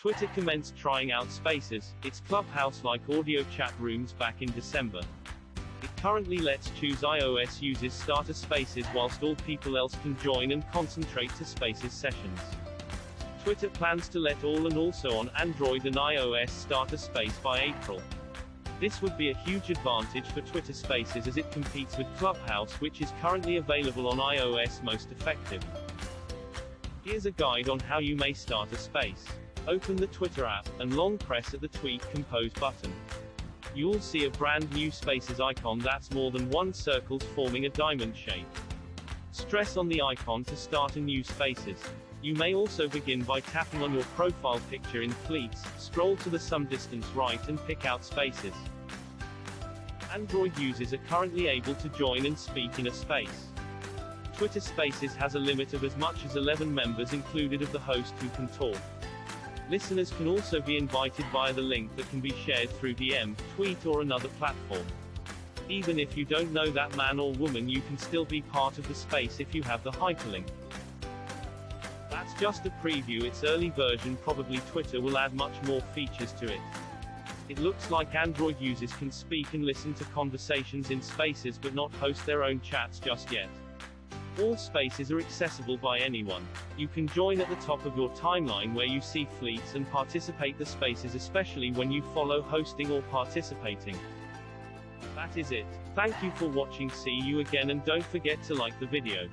Twitter commenced trying out Spaces, its Clubhouse-like audio chat rooms, back in December. It currently lets choose iOS users start a Spaces whilst all people else can join and concentrate to Spaces sessions. Twitter plans to let all and also on Android and iOS start a space by April. This would be a huge advantage for Twitter Spaces as it competes with Clubhouse, which is currently available on iOS most effective. Here's a guide on how you may start a space. Open the Twitter app, and long press at the Tweet Compose button. You'll see a brand new Spaces icon that's more than one circles forming a diamond shape. Stress on the icon to start a new Spaces. You may also begin by tapping on your profile picture in Fleets, scroll to the some distance right and pick out Spaces. Android users are currently able to join and speak in a space. Twitter Spaces has a limit of as much as 11 members included of the host who can talk. Listeners can also be invited via the link that can be shared through DM, tweet or another platform. Even if you don't know that man or woman, you can still be part of the space if you have the hyperlink. That's just a preview, its early version. Probably Twitter will add much more features to it. It looks like Android users can speak and listen to conversations in Spaces but not host their own chats just yet. All spaces are accessible by anyone. You can join at the top of your timeline where you see fleets and participate the spaces, especially when you follow hosting or participating. That is it. Thank you for watching. See you again, and don't forget to like the video.